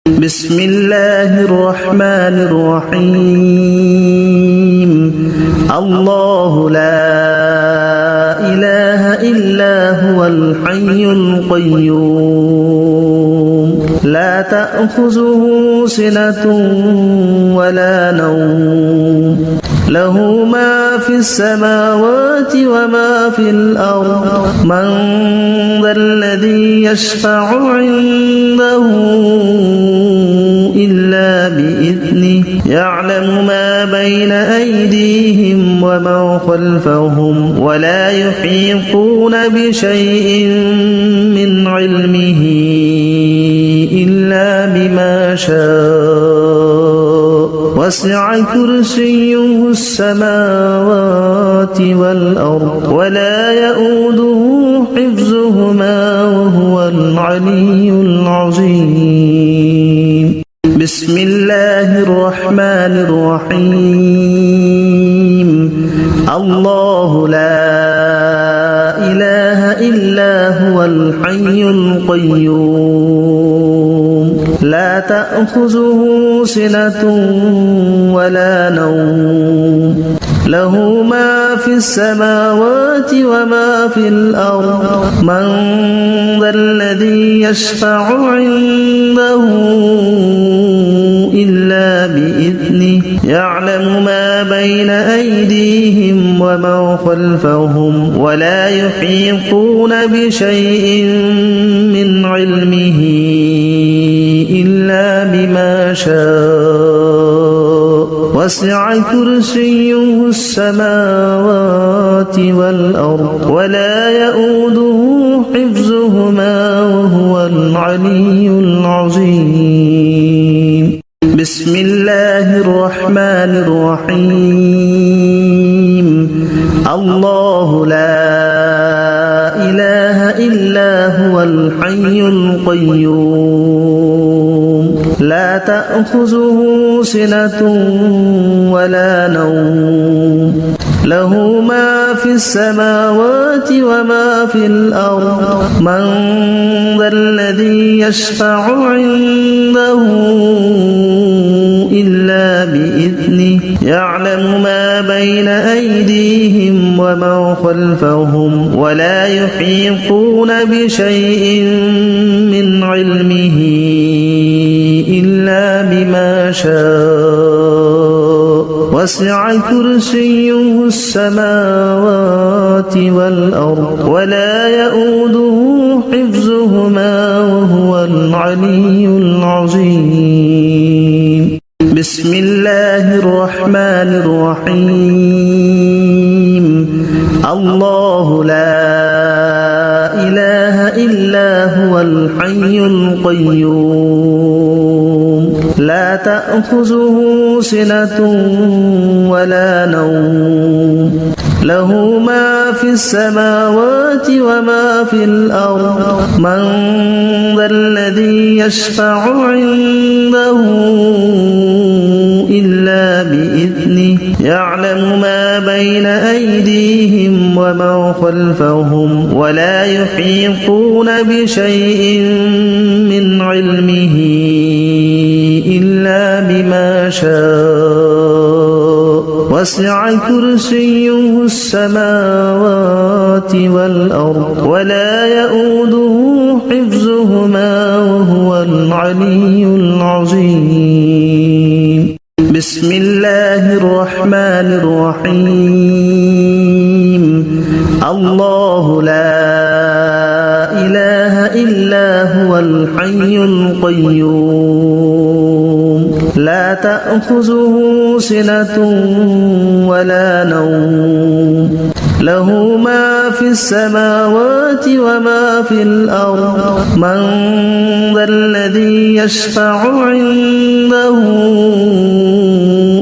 بسم الله الرحمن الرحيم الله لا إله إلا هو الحي القيوم لا تأخذه سنة ولا نوم له ما في السماوات وما في الأرض من ذا الذي يشفع عنده إلا بإذنه يعلم ما بين أيديهم وما خلفهم ولا يحيطون بشيء من علمه إلا بما شاء وسع كرسيه السماوات والأرض ولا يؤوده حفظهما وهو العلي العظيم بسم الله الرحمن الرحيم الله لا إله إلا هو الحي القيوم لا تأخذه سنة ولا نوم له ما في السماوات وما في الأرض من ذا الذي يشفع عنده إلا بإذنه يعلم ما بين أيديهم وما خلفهم ولا يحيطون بشيء من علمه إلا بما شاء وسع كرسيه السماوات والأرض ولا يؤوده حفظهما وهو العلي العظيم بسم الله الرحمن الرحيم الله لا إله إلا هو الحي القيوم لا تأخذه سنة ولا نوم له ما في السماوات وما في الأرض من ذا الذي يشفع عنده إلا بإذنه يعلم ما بين أيديهم وما خلفهم ولا يحيطون بشيء من علمه إلا بما شاء وسع كرسيه السماوات والأرض ولا يؤوده حفظهما وهو العلي العظيم بسم الله الرحمن الرحيم الله لا إله إلا هو الحي القيوم لا تأخذه سنة ولا نوم له ما في السماوات وما في الأرض من ذا الذي يشفع عنده إلا بإذنه يعلم ما بين أيديهم وما خلفهم ولا يحيطون بشيء من علمه إلا بما شاء وسع كرسيه السماوات والأرض ولا يؤوده حفظهما وهو العلي العظيم بسم الله الرحمن الرحيم الله لا إله إلا هو الحي القيوم لا تأخذه سنة ولا نوم له ما في السماوات وما في الأرض من ذا الذي يشفع عنده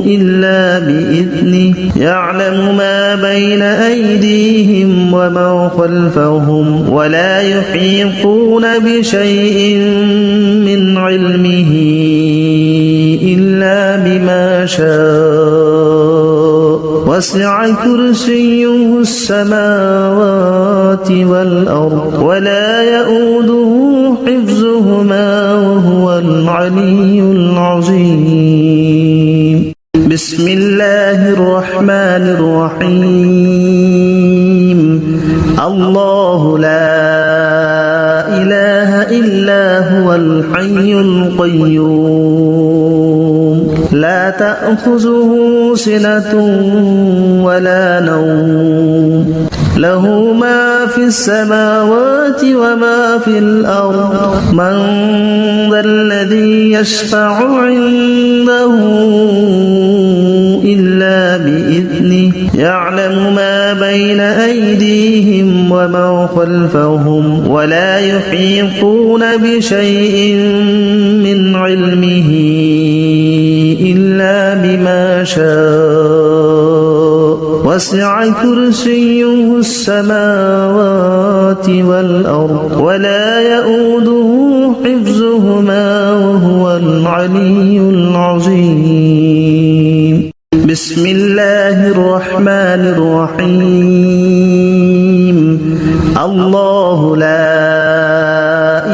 إلا بإذنه يعلم ما بين أيديهم وما خلفهم ولا يحيطون بشيء من علمه إلا بما شاء وسع كرسيه السماوات والأرض ولا يؤوده حفظهما وهو العلي العظيم بسم الله الرحمن الرحيم الله لا إله إلا هو الحي القيوم لا تأخذه سنة ولا نوم له ما في السماوات وما في الأرض من ذا الذي يشفع عنده إلا بإذنه يعلم ما بين أيديهم وما خلفهم ولا يحيطون بشيء من علمه إلا بما شاء وسع كرسيه السماوات والأرض ولا يؤوده حفظهما وهو العلي العظيم بسم الله الرحمن الرحيم الله لا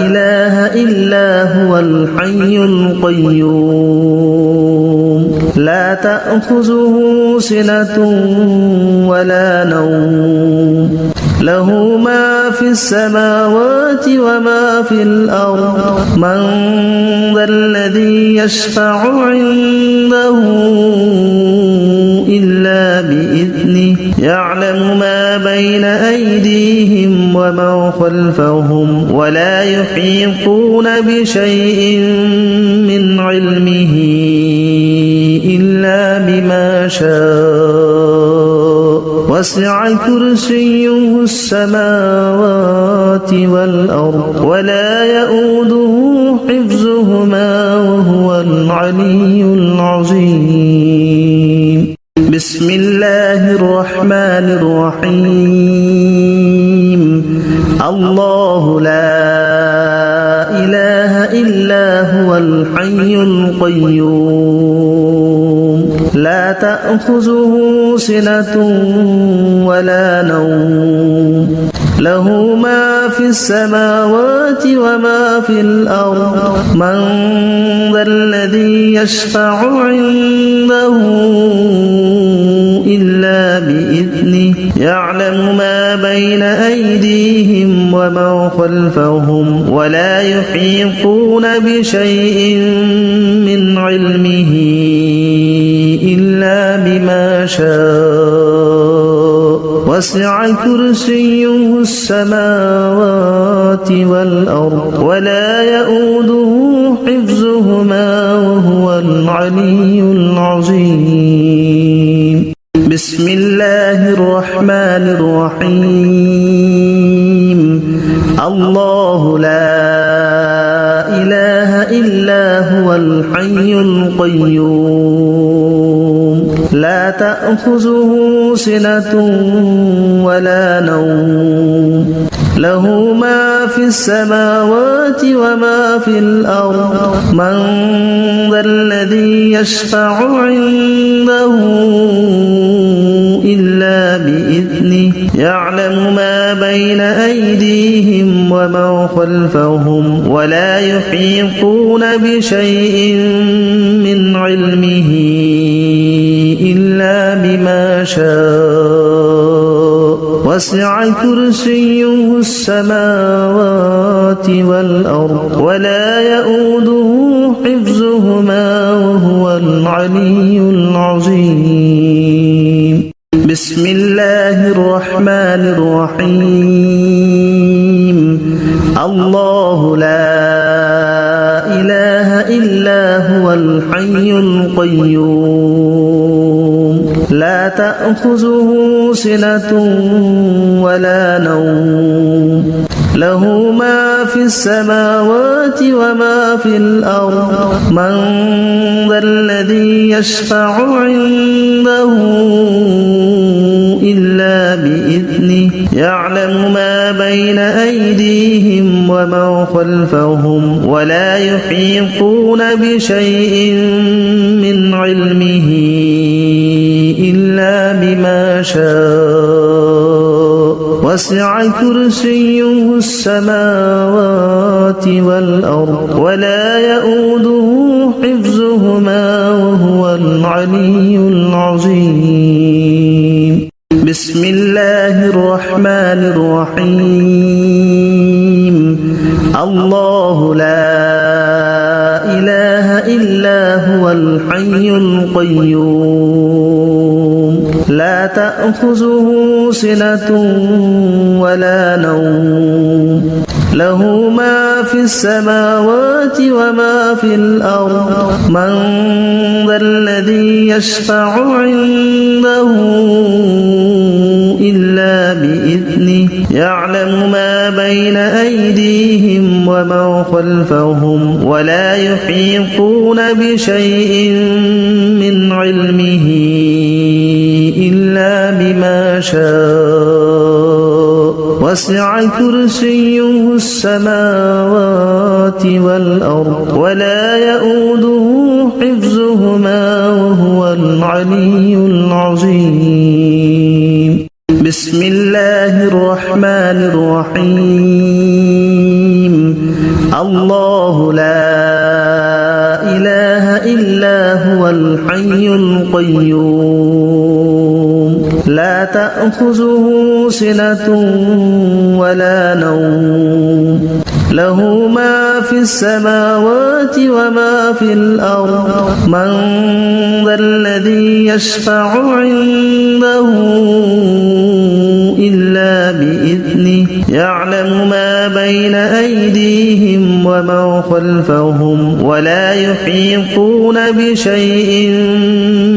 إله إلا هو الحي القيوم لا تأخذه سنة ولا نوم له ما في السماوات وما في الأرض من ذا الذي يشفع عنده إلا بإذنه يعلم ما بين أيديهم وما خلفهم ولا يحيطون بشيء من علمه إلا بما شاء وسع كرسيه السماوات والأرض ولا يؤوده حفظهما وهو العلي العظيم بسم الله الرحمن الرحيم الله لا إله إلا هو الحي القيوم لا تأخذه سنة ولا نوم له ما في السماوات وما في الأرض من ذا الذي يشفع عنده إلا بإذنه يعلم ما بين أيديهم وما خلفهم ولا يحيطون بشيء من علمه إلا بما شاء وسع كرسيه السماوات والأرض ولا يؤوده حفظهما وهو العلي العظيم بسم الله الرحمن الرحيم الله لا إله إلا هو الحي القيوم لا تأخذه سنة ولا نوم له ما في السماوات وما في الأرض من ذا الذي يشفع عنده إلا بإذنه يعلم ما بين أيديهم وما خلفهم ولا يحيطون بشيء من علمه إلا بما شاء وسع كرسيه السماوات والأرض ولا يؤوده حفظهما وهو العلي العظيم بسم الله الرحمن الرحيم الله لا إله إلا هو الحي القيوم لا تأخذه سنة ولا نوم له ما في السماوات وما في الأرض من ذا الذي يشفع عنده إلا بإذنه يعلم ما بين أيديهم وما خلفهم ولا يحيطون بشيء من علمه إلا بما شاء وسع كرسيه السماوات والأرض ولا يؤوده حفظهما وهو العلي العظيم بسم الله الرحمن الرحيم الله لا إله إلا هو الحي القيوم لا تأخذه سنة ولا نوم له ما في السماوات وما في الأرض من ذا الذي يشفع عنده إلا بإذنه يعلم ما بين أيديهم وما خلفهم ولا يحيطون بشيء من علمه إلا بما شاء وسع كرسيه السماوات والأرض ولا يؤوده حفظهما وهو العلي العظيم بسم الله الرحمن الرحيم الله لا إله إلا هو الحي القيوم لا تأخذه سنة ولا نوم له ما في السماوات وما في الأرض من ذا الذي يشفع عنده إلا بإذنه يعلم ما بين أيديهم وما خلفهم ولا يحيطون بشيء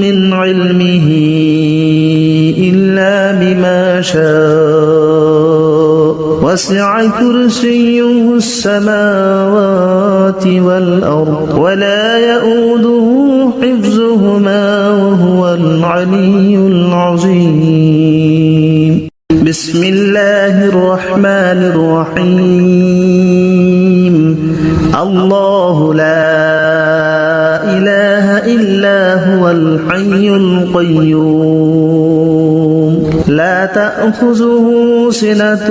من علمه إلا بما شاء وسع كرسيه السماوات والأرض ولا يؤوده حفظهما وهو العلي العظيم بسم الله الرحمن الرحيم الله لا إله إلا هو الحي القيوم لا تأخذه سنة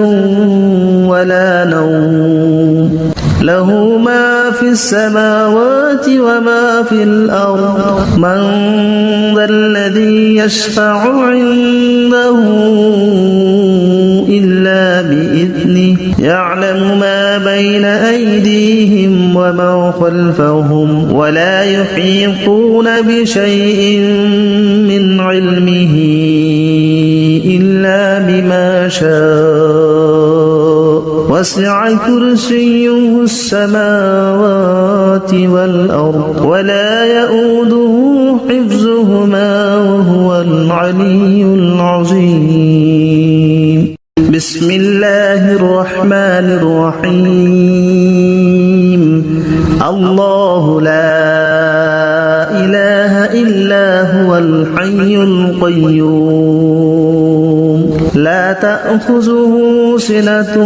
ولا نوم له ما في السماوات وما في الأرض من ذا الذي يشفع عنده إلا بإذنه يعلم ما بين أيديهم وما خلفهم ولا يحيطون بشيء من علمه إلا بما شاء وسع كرسيه السماوات والأرض ولا يؤوده حفظهما وهو العلي العظيم بسم الله الرحمن الرحيم الله لا إله إلا هو الحي القيوم لا تأخذه سنة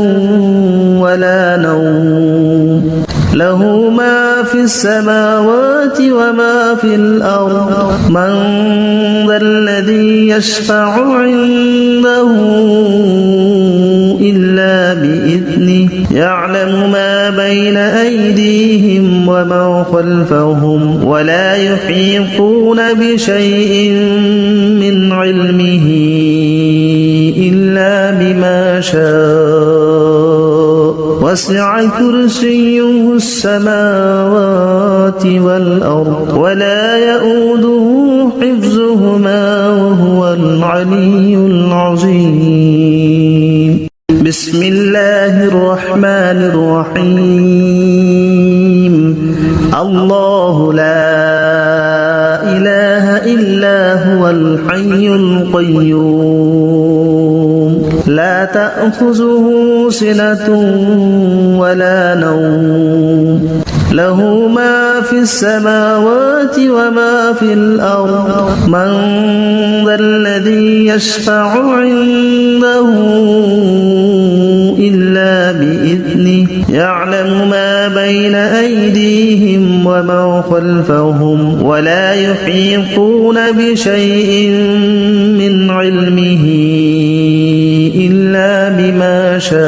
ولا نوم له ما في السماوات وما في الأرض من ذا الذي يشفع عنده إلا بإذنه يعلم ما بين أيديهم وما خلفهم ولا يحيطون بشيء من علمه إلا بما شاء وسع كرسيه السماوات والأرض ولا يؤوده حفظهما وهو العلي العظيم بسم الله الرحمن الرحيم الله لا إله إلا هو الحي القيوم لا تأخذه سنة ولا نوم له ما في السماوات وما في الأرض من ذا الذي يشفع عنده إلا بإذنه يعلم ما بين أيديهم وما ومن خلفهم ولا يحيطون بشيء من علمه إلا بما شاء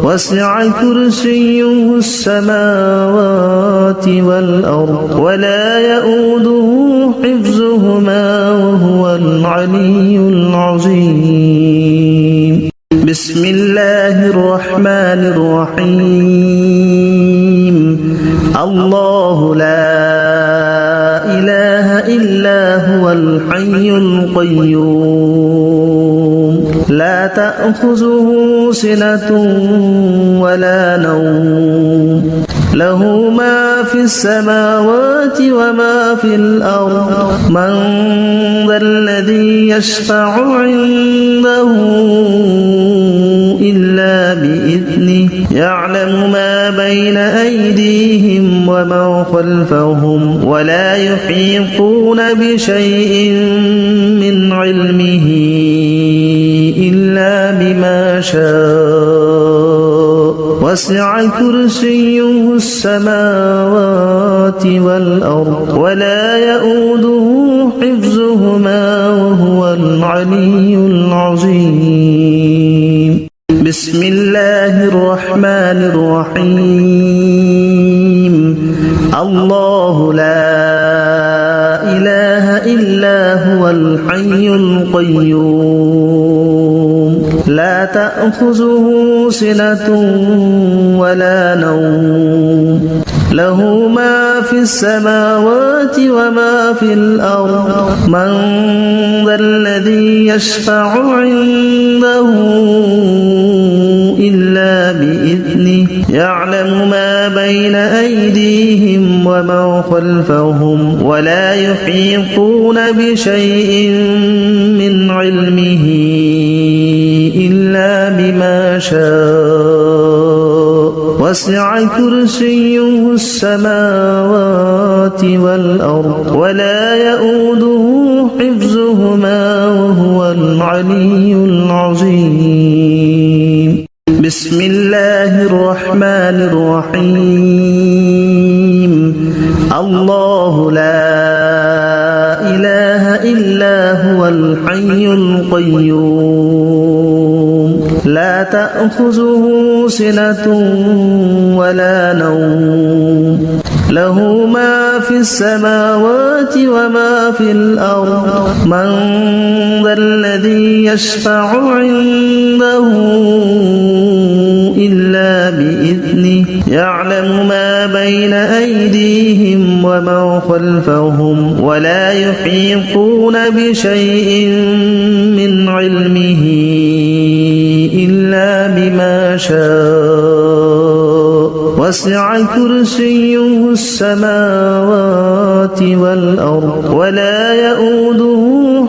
وسع كرسيه السماوات والأرض ولا يؤوده حفظهما وهو العلي العظيم. بسم الله الرحمن الرحيم. الله لا إله إلا هو الحي القيوم لا تأخذه سنة ولا نوم له ما في السماوات وما في الأرض من ذا الذي يشفع عنده إلا بإذنه يعلم ما بين أيديهم وما خلفهم ولا يحيطون بشيء من علمه إلا بما شاء وسع كرسيه السماوات والأرض ولا يؤوده حفظهما وهو العلي العظيم. بسم الله الرحمن الرحيم. الله لا إله إلا هو الحي القيوم لا تأخذه سنة ولا نوم له ما في السماوات وما في الأرض من ذا الذي يشفع عنده إلا بإذنه يعلم ما بين أيديهم وما خلفهم ولا يحيطون بشيء من علمه إلا بما شاء وسع كرسيه السماوات والأرض ولا يؤوده حفظهما وهو العلي العظيم. بسم الله الرحمن الرحيم. الله لا إله إلا هو الحي القيوم لا تأخذه سنة ولا نوم له ما في السماوات وما في الأرض من ذا الذي يشفع عنده إلا بإذنه يعلم ما بين أيديهم وما خلفهم ولا يحيطون بشيء من علمه إلا بما شاء وسع كرسيه السماوات والأرض ولا يؤوده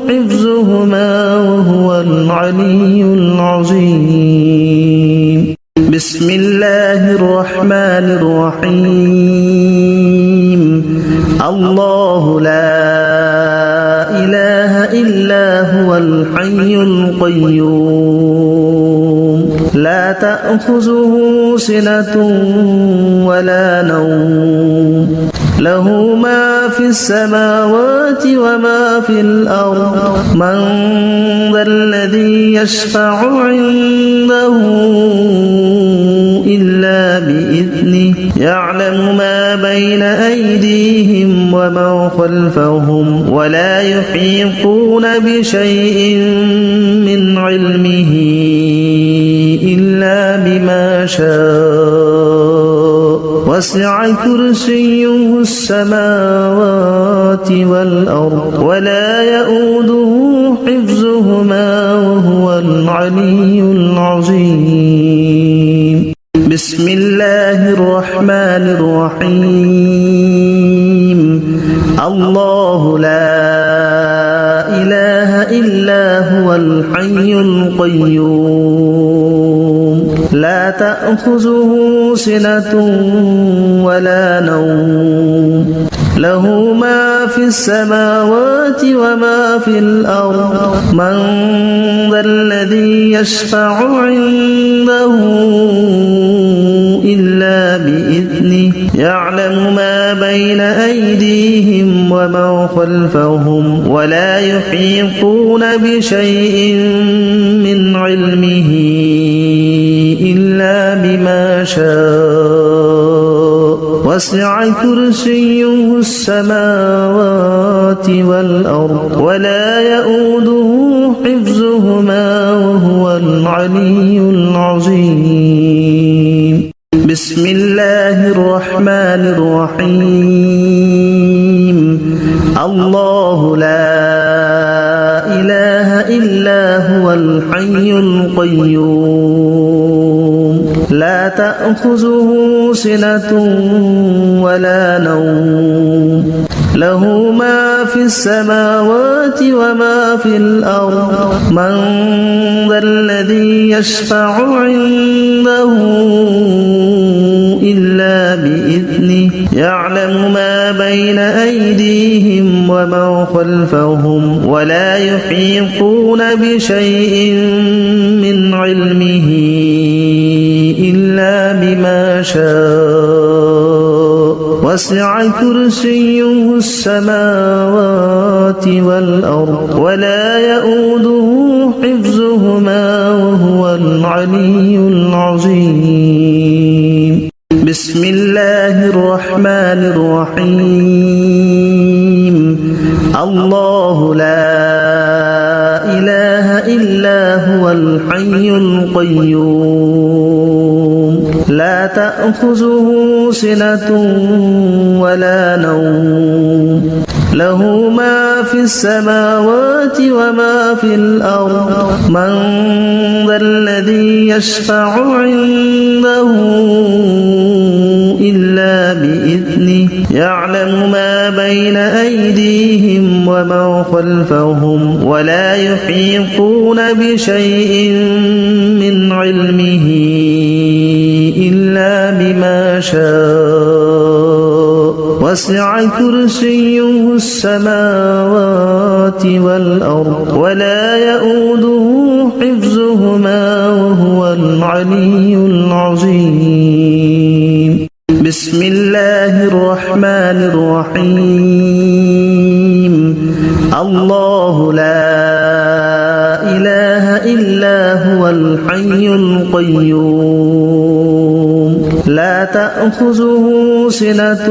حفظهما وهو العلي العظيم. بسم الله الرحمن الرحيم. الله لا إله إلا هو الحي القيوم لا تأخذه سنة ولا نوم له ما في السماوات وما في الأرض من ذا الذي يشفع عنده إلا بإذنه يعلم ما بين أيديهم وما خلفهم ولا يحيطون بشيء من علمه إلا بما شاء وسع كرسيه السماوات والأرض ولا يؤوده حفظهما وهو العلي العظيم. بسم الله الرحمن الرحيم. الله لا إله إلا هو الحي القيوم لا تأخذه سنة ولا نوم له ما في السماوات وما في الأرض من ذا الذي يشفع عنده إلا بإذنه يعلم ما بين أيديهم وما خلفهم ولا يحيطون بشيء من علمه إلا بما شاء وسع كرسيه السماوات والأرض ولا يؤوده حفظهما وهو العلي العظيم. بسم الله الرحمن الرحيم. الله لا إله إلا هو الحي القيوم لا تأخذه سنة ولا نوم له ما في السماوات وما في الأرض من ذا الذي يشفع عنده إلا بإذنه يعلم يعلم ما بين أيديهم وما خلفهم ولا يحيطون بشيء من علمه إلا بما شاء وسع كرسيه السماوات والأرض ولا يؤوده حفظهما وهو العلي العظيم بسم الله الرحمن الرحيم الله لا إله إلا هو الحي القيوم لا تأخذه سنة ولا نوم له ما في السماوات وما في الأرض من ذا الذي يشفع عنده إلا بإذنه يعلم ما بين أيديهم وما خلفهم ولا يحيطون بشيء من علمه إلا بما شاء وسع كرسيه السماوات والأرض ولا يؤوده حفظهما وهو العلي العظيم بسم الله الرحمن الرحيم الله لا إله إلا هو الحي القيوم لا تأخذه سنة ولا نوم له ما في السماوات وما في الأرض من ذا الذي يشفع عنده إلا بإذنه يعلم ما بين أيديهم وما خلفهم ولا يحيطون بشيء من علمه إلا بما شاء وسع كرسيه السماوات والأرض ولا يؤوده حفظهما وهو العلي العظيم بسم الله الرحمن الرحيم الله لا إله إلا هو الحي القيوم لا تأخذه سنة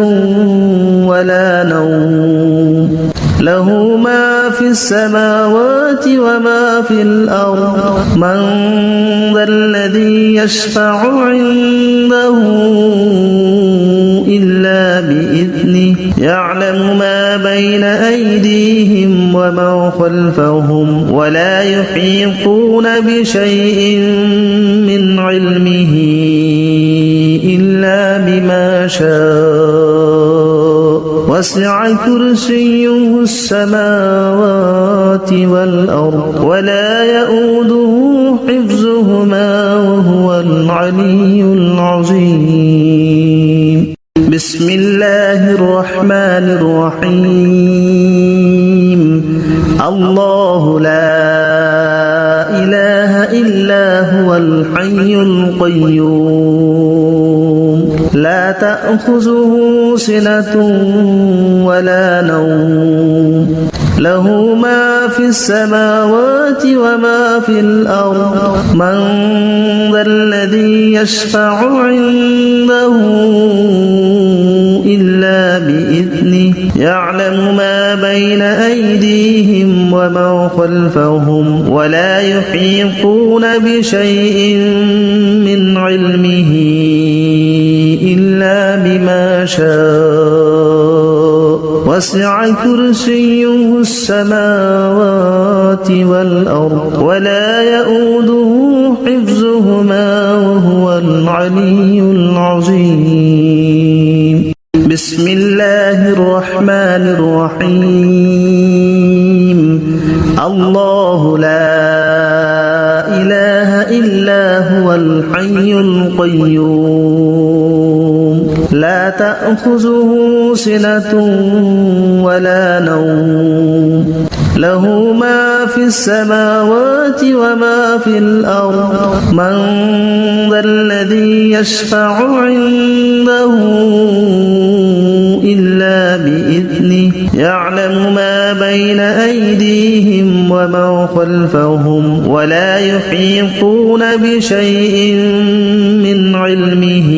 ولا نوم له ما في السماوات وما في الأرض من ذا الذي يشفع عنده إلا بإذنه يعلم ما بين أيديهم وما خلفهم ولا يحيطون بشيء من علمه إلا بما شاء وسع كرسيه السماوات والأرض ولا يؤوده حفظهما وهو العلي العظيم بسم الله الرحمن الرحيم الله لا إله إلا هو الحي القيوم لا تأخذه سنة ولا نوم له ما في السماوات وما في الأرض من ذا الذي يشفع عنده إلا بإذنه يعلم ما بين أيديهم وما خلفهم ولا يحيطون بشيء من علمه إلا بما شاء وسع كرسيه السماوات والأرض ولا يؤوده حفظهما وهو العلي العظيم بسم الله الرحمن الرحيم الله لا إله إلا هو الحي القيوم لا تأخذه سنة ولا نوم له ما في السماوات وما في الأرض من ذا الذي يشفع عنده يعلم ما بين أيديهم وما خلفهم ولا يحيطون بشيء من علمه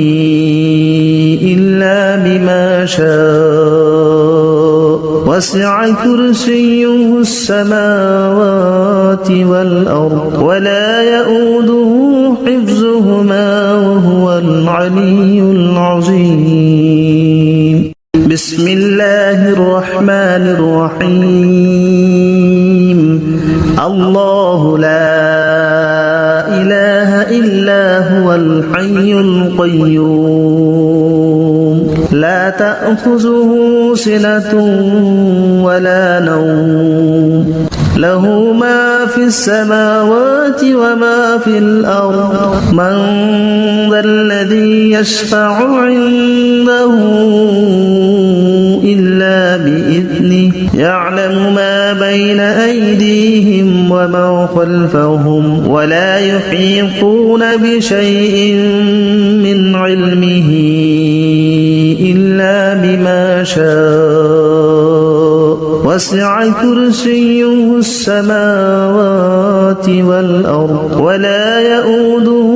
إلا بما شاء وسع كرسيه السماوات والأرض ولا يؤوده حفظهما وهو العلي العظيم بسم الله الرحمن الرحيم الله لا إله إلا هو الحي القيوم لا تأخذه سنة ولا نوم له ما في السماوات وما في الأرض من ذا الذي يشفع عنده إلا بإذنه يعلم ما بين أيديهم وما خلفهم ولا يحيطون بشيء من علمه إلا بما شاء وسع كرسيه السماوات والأرض ولا يؤوده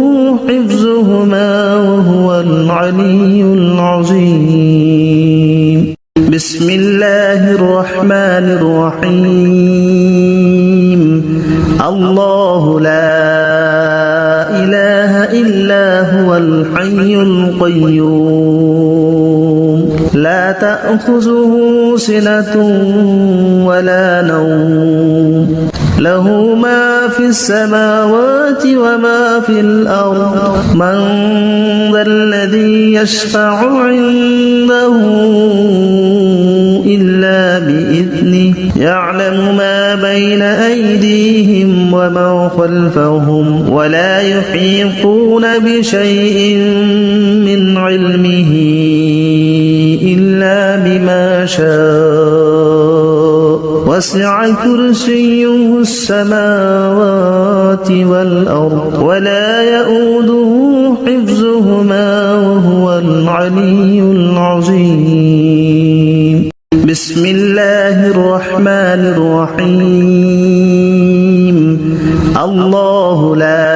حفظهما وهو العلي العظيم بسم الله الرحمن الرحيم الله لا إله إلا هو الحي القيوم لا تأخذه سنة ولا نوم له ما في السماوات وما في الأرض من ذا الذي يشفع عنده إلا بإذنه يعلم ما بين أيديهم وما خلفهم ولا يحيطون بشيء من علمه إلا بما شاء وسع كرسيه السماوات والأرض ولا يؤوده حفظهما وهو العلي العظيم بسم الله الرحمن الرحيم الله لا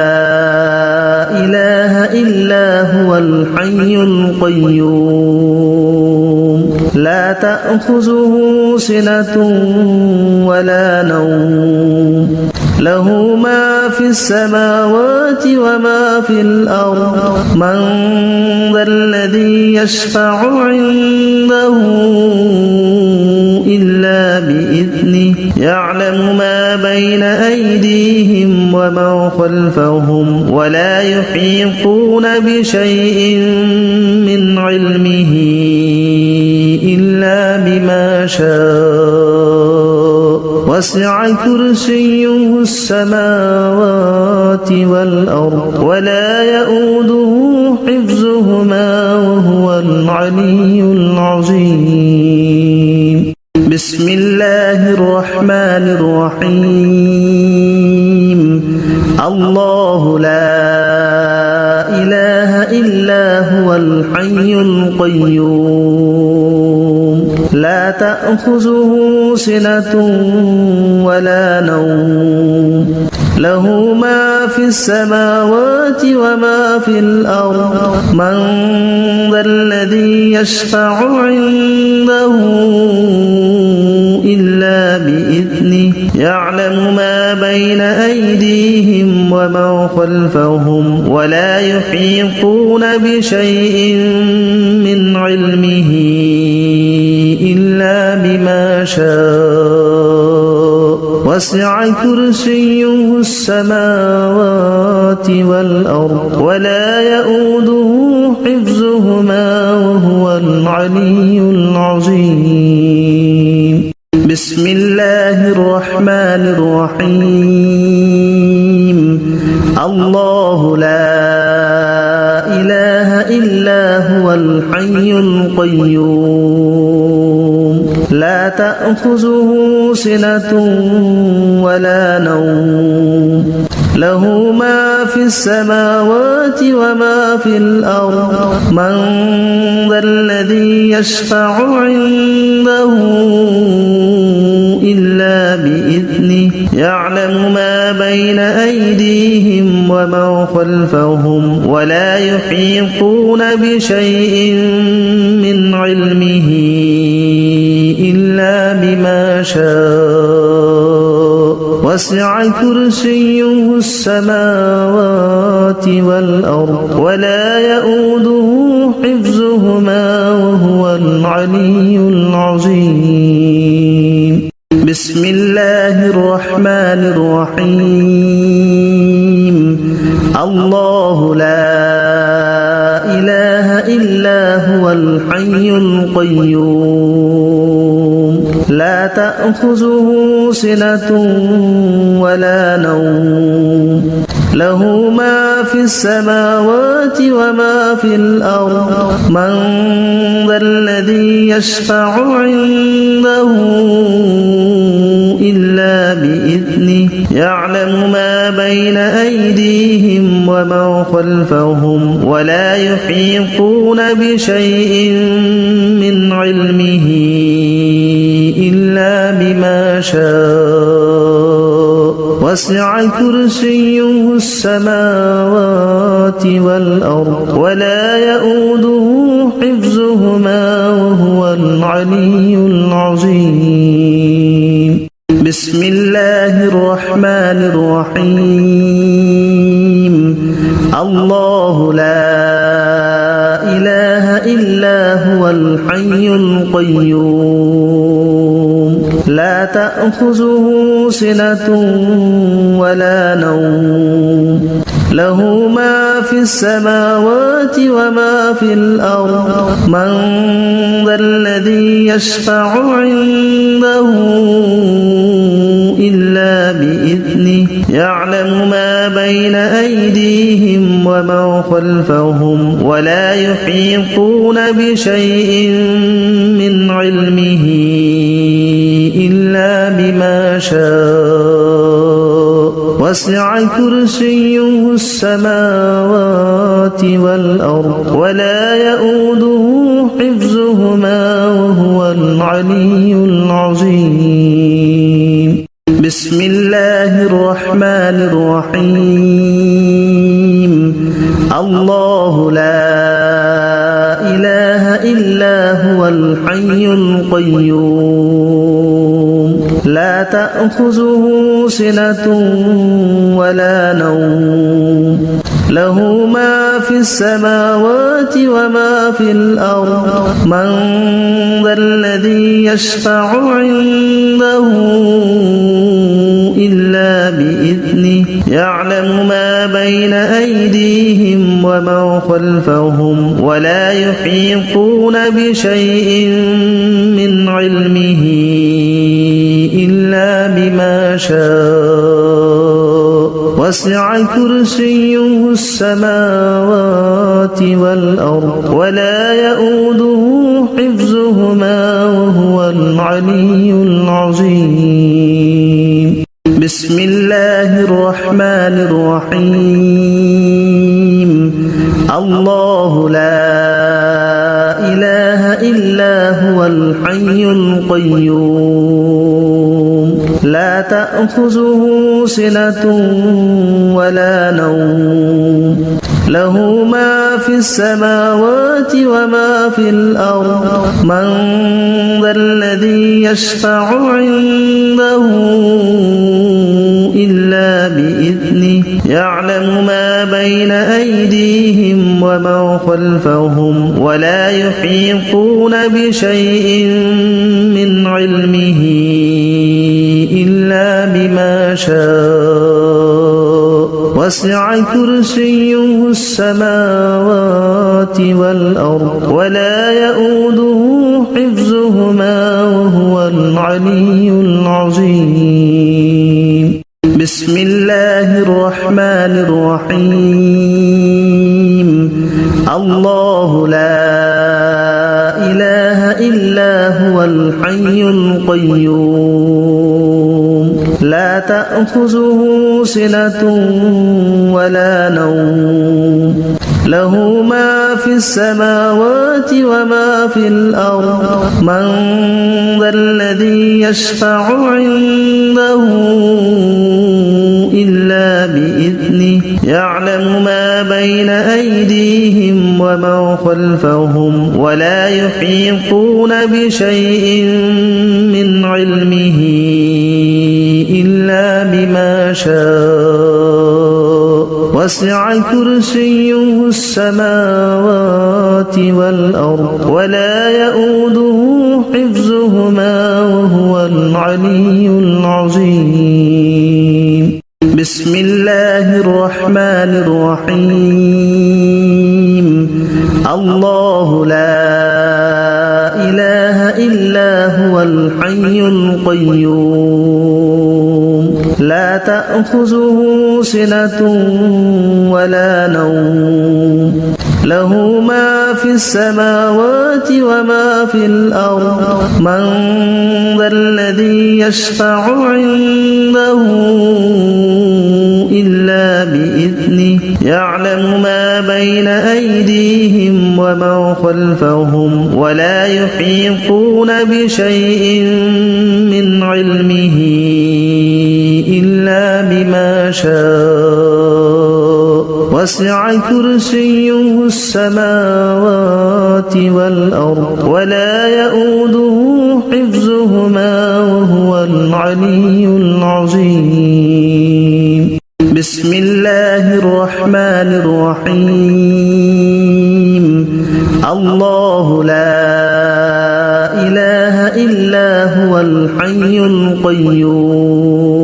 إله إلا هو الحي القيوم لا تأخذه سنة ولا نوم له ما في السماوات وما في الأرض من ذا الذي يشفع عنده إلا بإذنه يعلم ما بين أيديهم وما خلفهم ولا يحيطون بشيء من علمه إلا بما شاء وسع كرسيه السماوات والأرض ولا يؤوده حفظهما وهو العلي العظيم بسم الله الرحمن الرحيم الله لا إله إلا هو الحي القيوم لا تأخذه سنة ولا نوم له ما في السماوات وما في الأرض من ذا الذي يشفع عنده إلا بإذنه يعلم ما بين أيديهم وما خلفهم ولا يحيطون بشيء من علمه إلا بما شاء وسع كرسيه السماوات والأرض ولا يؤوده حفظهما وهو العلي العظيم بسم الله الرحمن الرحيم الله لا إله إلا هو الحي القيوم لا تأخذه سنة ولا نوم له ما في السماوات وما في الأرض من ذا الذي يشفع عنده إلا بإذنه يعلم ما بين أيديهم وما خلفهم ولا يحيطون بشيء من علمه إلا بما شاء وسع كرسيه السماوات والأرض ولا يؤوده حفظهما وهو العلي العظيم بسم الله الرحمن الرحيم الله لا إله إلا هو الحي القيوم لا تأخذه سنة ولا نوم له ما في السماوات وما في الأرض من ذا الذي يشفع عنده إلا بإذنه يعلم ما بين أيديهم وما خلفهم ولا يحيطون بشيء من علمه إلا بما شاء وسع كرسيه السماوات والأرض ولا يؤوده حفظهما وهو العلي العظيم بسم الله الرحمن الرحيم الله لا إله إلا هو الحي القيوم لا تأخذه سنة ولا نوم له ما في السماوات وما في الأرض من ذا الذي يشفع عنده إلا بإذنه يعلم ما بين أيديهم وما خلفهم ولا يحيطون بشيء من علمه إلا بما شاء وسع كرسيه السماوات والأرض ولا يؤوده حفظهما وهو العلي العظيم بسم الله الرحمن الرحيم الله لا إله إلا هو الحي القيوم لا تأخذه سنة ولا نوم له ما في السماوات وما في الأرض من ذا الذي يشفع عنده إلا بإذنه يعلم ما بين أيديهم وما خلفهم ولا يحيطون بشيء من علمه إلا بما شاء وسع كرسيه السماوات والأرض ولا يؤوده حفظهما وهو العلي العظيم بسم الله الرحمن الرحيم الله لا إله إلا هو الحي القيوم لا تأخذه سنة ولا نوم له ما في السماوات وما في الأرض من ذا الذي يشفع عنده إلا بإذنه يعلم ما بين أيديهم وما خلفهم ولا يحيطون بشيء من علمه إلا بما شاء وسع كرسيه السماوات والأرض ولا يؤوده حفظهما وهو العلي العظيم بسم الله الرحمن الرحيم الله لا إله إلا هو الحي القيوم لا تأخذه سنة ولا نوم له ما في السماوات وما في الأرض من ذا الذي يشفع عنده إلا بإذنه يعلم ما بين أيديهم وما خلفهم ولا يحيطون بشيء من علمه إلا بما شاء وسع كرسيه السماوات والأرض ولا يؤوده حفظهما وهو العلي العظيم بسم الله الرحمن الرحيم الله لا إله إلا هو الحي القيوم لا تأخذه سنة ولا نوم له ما في السماوات وما في الأرض من ذا الذي يشفع عنده إلا بإذنه يعلم ما بين أيديهم وما خلفهم ولا يحيطون بشيء من علمه إلا بما شاء وسع كرسيه السماوات والأرض ولا يؤوده حفظهما وهو العلي العظيم بسم الله الرحمن الرحيم الله لا إله إلا هو الحي القيوم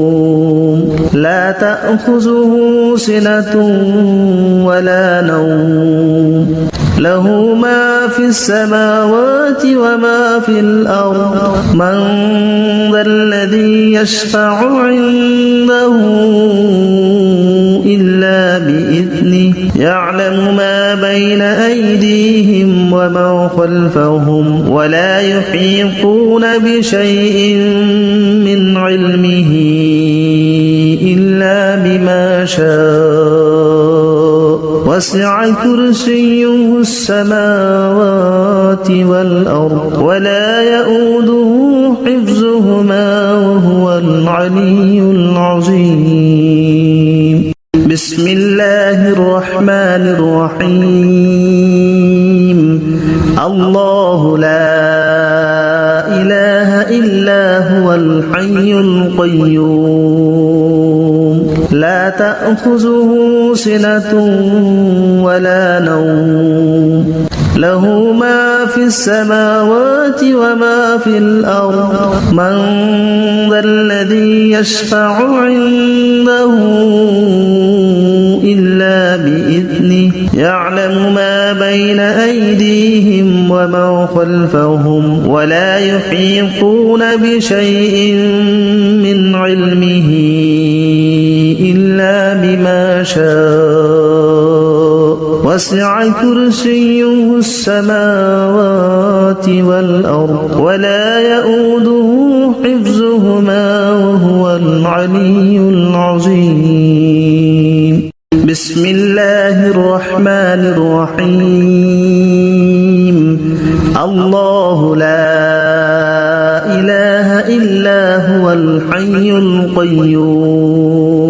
لا تأخذه سنة ولا نوم له ما في السماوات وما في الأرض من ذا الذي يشفع عنده إلا بإذنه يعلم ما بين أيديهم وما خلفهم ولا يحيطون بشيء من علمه إلا بما شاء وسع كرسيه السماوات والأرض ولا يؤوده حفظهما وهو العلي العظيم بسم الله الرحمن الرحيم الله لا إله إلا هو الحي القيوم لا تأخذه سنة ولا نوم له ما في السماوات وما في الأرض من ذا الذي يشفع عنده إلا بإذنه يعلم ما بين أيديهم وما خلفهم ولا يحيطون بشيء من علمه إلا بما شاء وسع كرسيه السماوات والأرض ولا يؤوده حفظهما وهو العلي العظيم بسم الله الرحمن الرحيم الله لا إله إلا هو الحي القيوم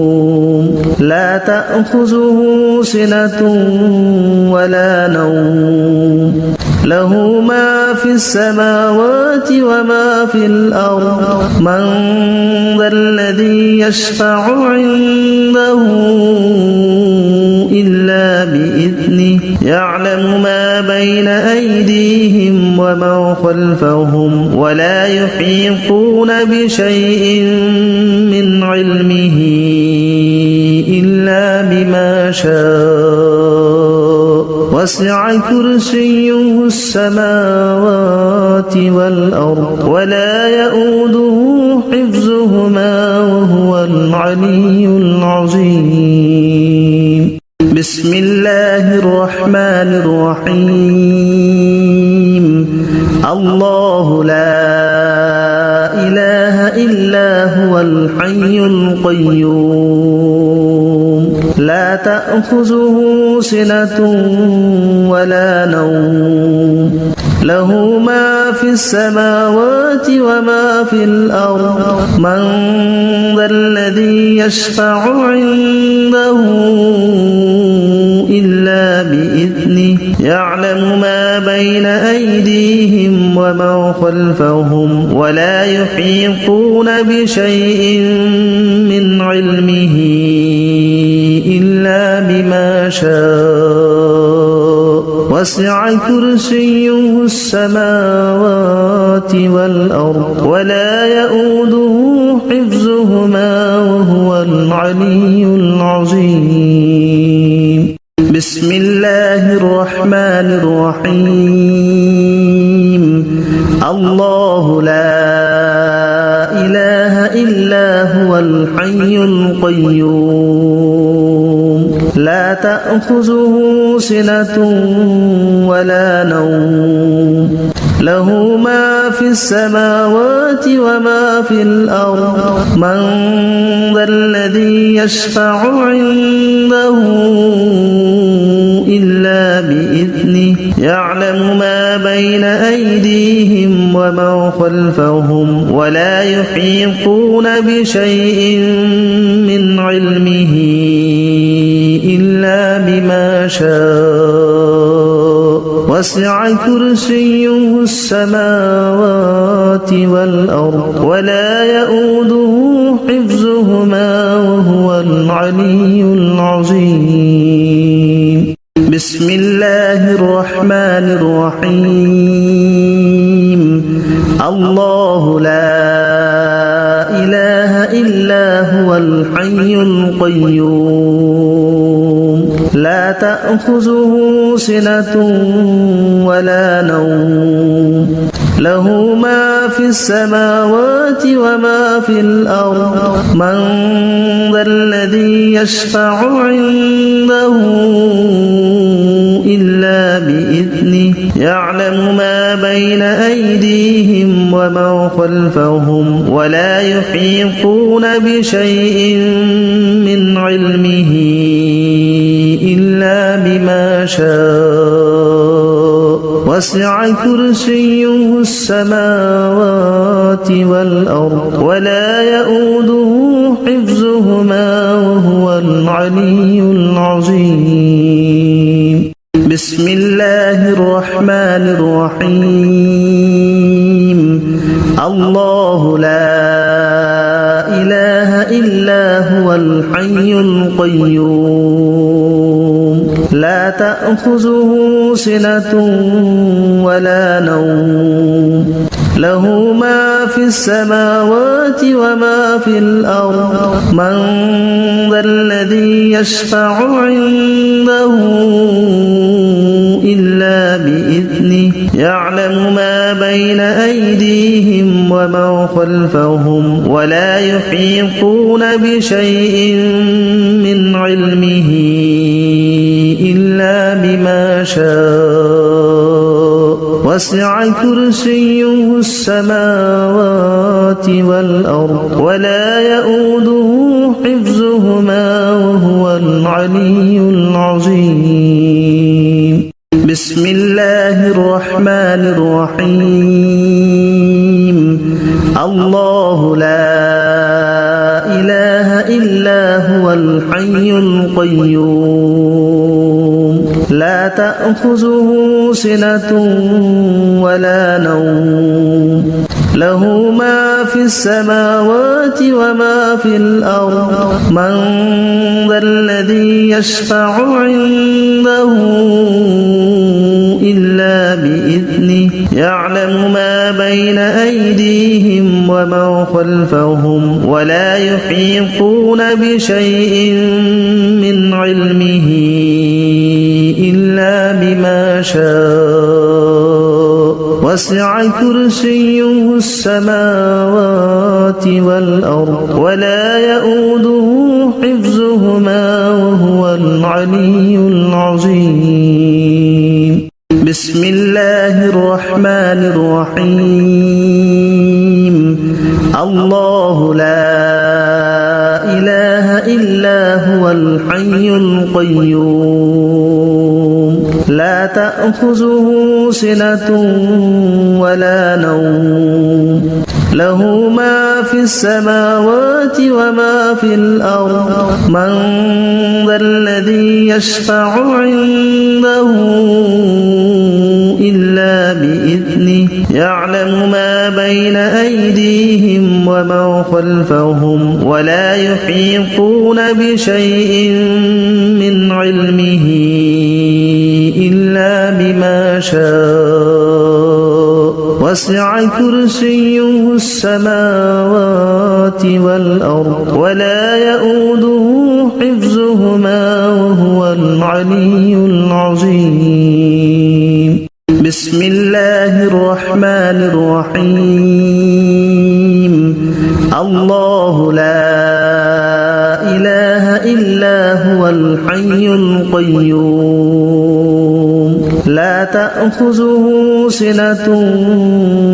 لا تأخذه سنة ولا نوم له ما في السماوات وما في الأرض من ذا الذي يشفع عنده إلا بإذنه يعلم ما بين أيديهم وما خلفهم ولا يحيطون بشيء من علمه إلا بما شاء وسع كرسيه السماوات والأرض ولا يؤوده حفظهما وهو العلي العظيم بسم الله الرحمن الرحيم الله لا إله إلا هو الحي القيوم لا تأخذه سنة ولا نوم له ما في السماوات وما في الأرض من ذا الذي يشفع عنده إلا بإذنه يعلم ما بين أيديهم وما خلفهم ولا يحيطون بشيء من علمه إلا بما شاء وسع كرسيه السماوات والأرض ولا يؤوده حفظهما وهو العلي العظيم بسم الله الرحمن الرحيم الله لا إله إلا هو الحي القيوم لا تأخذه سنة ولا نوم له ما في السماوات وما في الأرض من ذا الذي يشفع عنده إلا بإذنه يعلم ما بين أيديهم وما خلفهم ولا يحيطون بشيء من علمه إلا بما شاء وسع كرسيه السماوات والأرض ولا يؤوده حفظهما وهو العلي العظيم بسم الله الرحمن الرحيم الله لا إله إلا هو الحي القيوم لا تأخذه سنة ولا نوم له ما في السماوات وما في الأرض من ذا الذي يشفع عنده إلا بإذنه يعلم ما بين أيديهم وما خلفهم ولا يحيطون بشيء من علمه إلا بما شاء وسع كرسيه السماوات والأرض ولا يؤوده حفظهما وهو العلي العظيم بسم الله الرحمن الرحيم الله لا إله إلا هو الحي القيوم لا تأخذه سنة ولا نوم له ما في السماوات وما في الأرض من ذا الذي يشفع عنده إلا بإذنه يعلم ما بين أيديهم وما خلفهم ولا يحيطون بشيء من علمه إلا بما شاء وسع كرسيه السماوات والأرض ولا يؤوده حفظهما وهو العلي العظيم بسم الله الرحمن الرحيم الله لا إله إلا هو الحي القيوم لا تأخذه سنة ولا نوم له ما في السماوات وما في الأرض من ذا الذي يشفع عنده إلا بإذنه يعلم ما بين أيديهم وما خلفهم ولا يحيطون بشيء من علمه إلا بما شاء وسع كرسيه السماوات والأرض ولا يؤوده حفظهما وهو العلي العظيم بسم الله الرحمن الرحيم الله لا إله إلا هو الحي القيوم لا تأخذه سنة ولا نوم له ما في السماوات وما في الأرض من ذا الذي يشفع عنده إلا بإذنه يعلم ما بين أيديهم وما خلفهم ولا يحيطون بشيء من علمه إلا بما شاء وسع كرسيه السماوات والأرض ولا يؤوده حفظهما وهو العلي العظيم بسم الله الرحمن الرحيم الله لا إله إلا هو الحي القيوم لا تأخذه سنة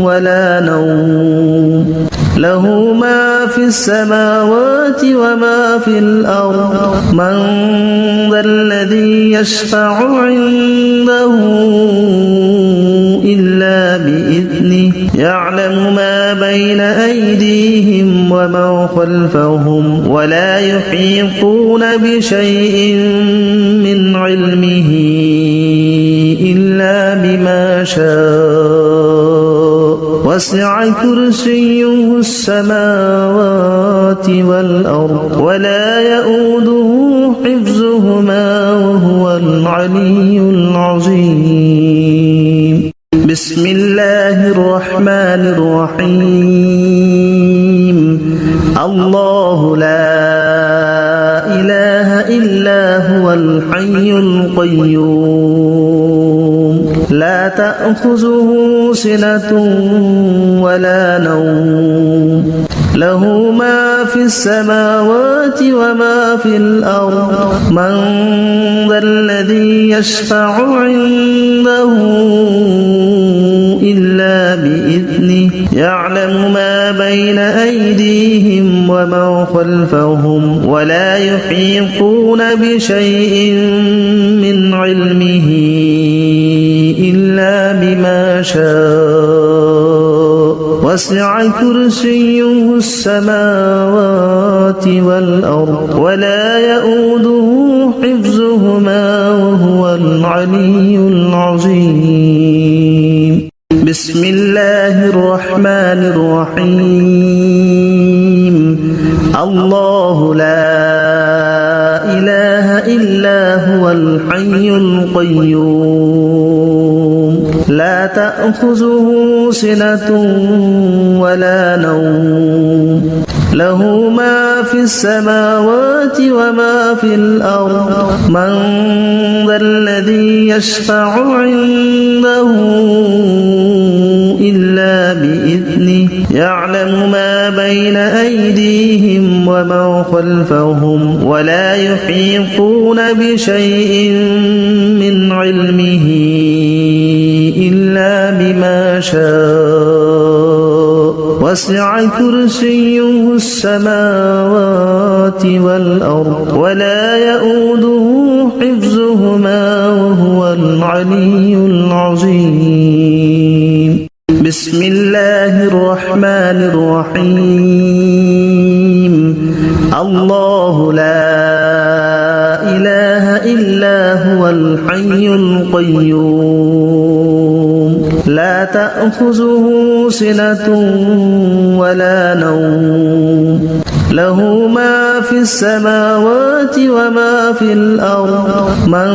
ولا نوم له ما في السماوات وما في الأرض من ذا الذي يشفع عنده إلا بإذنه يعلم ما بين أيديهم وما خلفهم ولا يحيطون بشيء من علمه إلا بما شاء وسع كرسيه السماوات والأرض ولا يؤوده حفظهما وهو العلي العظيم بسم الله الرحمن الرحيم الله لا إله إلا هو الحي القيوم لا تأخذه سنة ولا نوم له ما في السماوات وما في الأرض من ذا الذي يشفع عنده إلا بإذنه يعلم ما بين أيديهم وما خلفهم ولا يحيطون بشيء من علمه إلا بما شاء وسع كرسيه السماوات والأرض ولا يؤوده حفظهما وهو العلي العظيم بسم الله الرحمن الرحيم الله لا إله إلا هو الحي القيوم لا تأخذه سنة ولا نوم له ما في السماوات وما في الأرض من ذا الذي يشفع عنده إلا بإذنه يعلم ما بين أيديهم وما خلفهم ولا يحيطون بشيء من علمه إلا بما شاء وسع كرسيه السماوات والأرض ولا يؤوده حفظهما وهو العلي العظيم بسم الله الرحمن الرحيم الله لا إله إلا هو الحي القيوم لا تأخذه سنة ولا نوم له ما في السماوات وما في الأرض من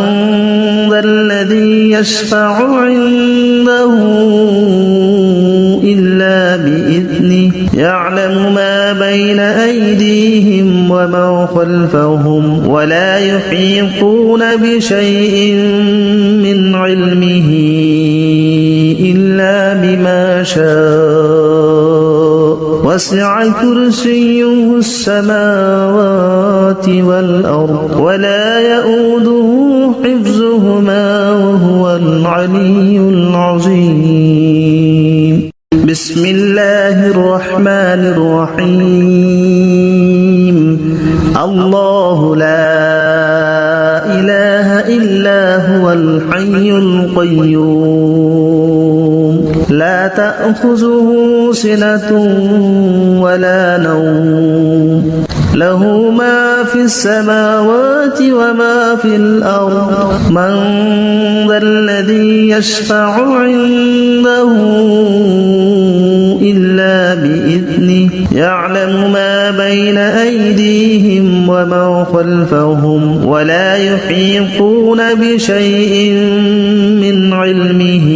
ذا الذي يشفع عنده إلا بإذنه يعلم ما بين أيديهم وما خلفهم ولا يحيطون بشيء من علمه إلا بما شاء وسع كرسيه السماوات والأرض ولا يؤوده حفظهما وهو العلي العظيم بسم الله الرحمن الرحيم الله لا إله إلا هو الحي القيوم لا تأخذه سنة ولا نوم له ما في السماوات وما في الأرض من ذا الذي يشفع عنده إلا بإذنه يعلم ما بين أيديهم وما خلفهم ولا يحيطون بشيء من علمه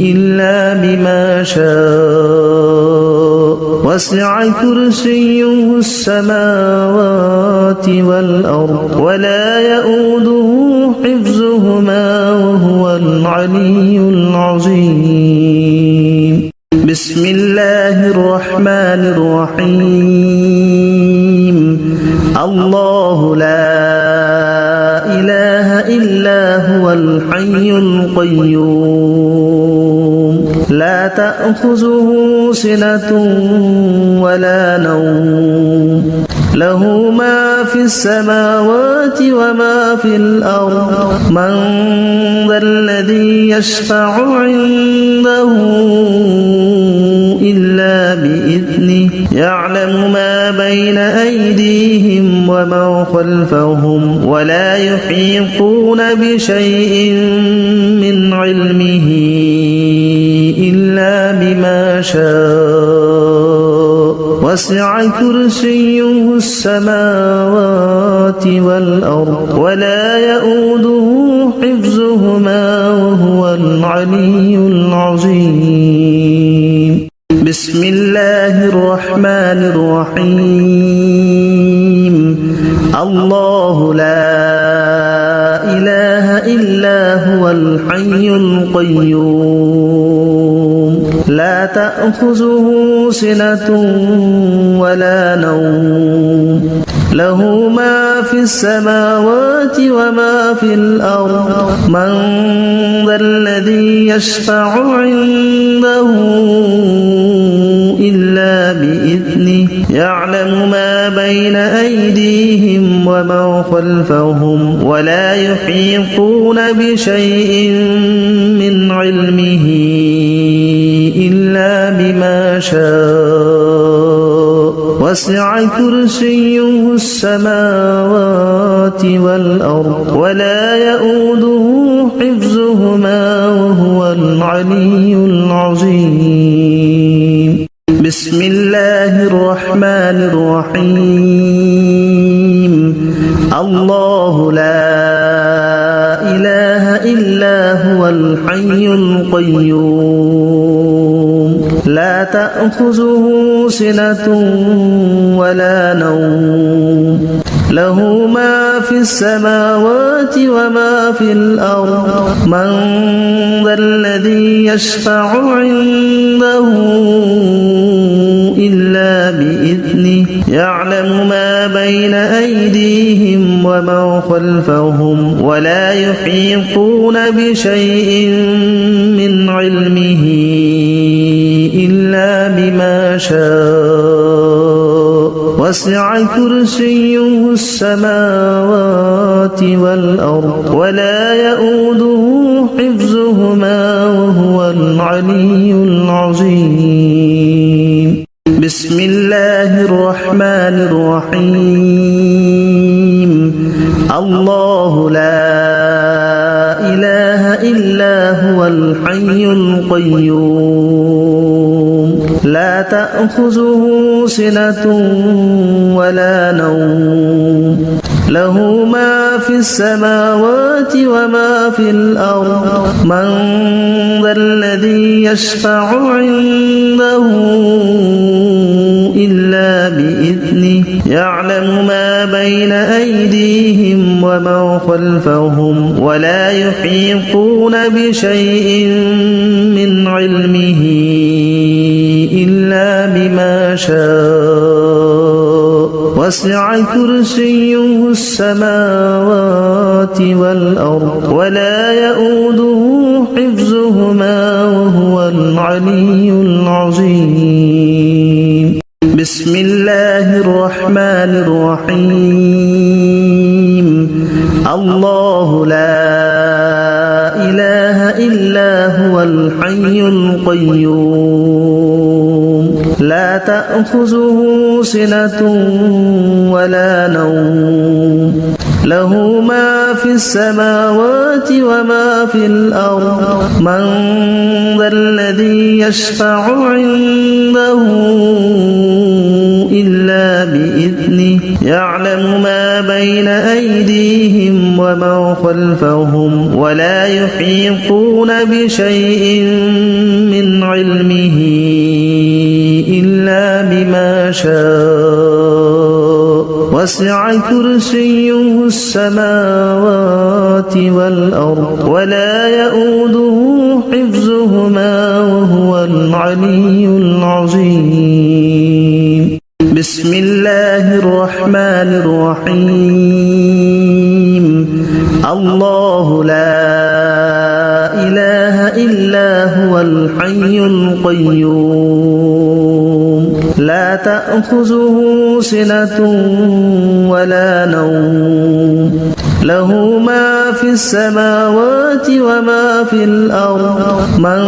إلا بما شاء وسع كرسيه السماوات والأرض ولا يؤوده حفظهما وهو العلي العظيم بسم الله الرحمن الرحيم الله لا إله إلا هو الحي القيوم لا تأخذه سنة ولا نوم له ما في السماوات وما في الأرض من ذا الذي يشفع عنده إلا بإذنه يعلم ما بين أيديهم وما خلفهم ولا يحيطون بشيء من علمه إلا بما شاء وسع كرسيه السماوات والأرض ولا يؤوده حفظهما وهو العلي العظيم بسم الله الرحمن الرحيم الله لا إله إلا هو الحي القيوم لا تأخذه سنة ولا نوم له ما في السماوات وما في الأرض من ذا الذي يشفع عنده إلا بإذنه يعلم ما بين أيديهم وما خلفهم ولا يحيطون بشيء من علمه إلا بما شاء وسع كرسيه السماوات والأرض ولا يؤوده حفظهما وهو العلي العظيم بسم الله الرحمن الرحيم الله لا إله إلا هو الحي القيوم لا تأخذه سنة ولا نوم له ما في السماوات وما في الأرض من ذا الذي يشفع عنده إلا بإذنه يعلم ما بين أيديهم وما خلفهم ولا يحيطون بشيء من علمه إلا بما شاء وسع كرسيه السماوات والأرض ولا يؤوده حفظهما وهو العلي العظيم بسم الله الرحمن الرحيم الله لا إله إلا هو الحي القيوم لا تأخذه سنة ولا نوم له ما في السماوات وما في الأرض من ذا الذي يشفع عنده إلا بإذنه يعلم ما بين أيديهم وما خلفهم ولا يحيطون بشيء من علمه إلا بما شاء وسع كرسيه السماوات والأرض ولا يؤوده حفظهما وهو العلي العظيم بسم الله الرحمن الرحيم الله لا إله إلا هو الحي القيوم لا تأخذه سنة ولا نوم له ما في السماوات وما في الأرض من ذا الذي يشفع عنده إلا بإذنه يعلم ما بين أيديهم وما خلفهم ولا يحيطون بشيء من علمه إلا بما شاء وسع كرسيه السماوات والأرض ولا يؤوده حفظهما وهو العلي العظيم بسم الله الرحمن الرحيم الله لا إله إلا هو الحي القيوم لا تأخذه سنة ولا نوم له ما في السماوات وما في الأرض من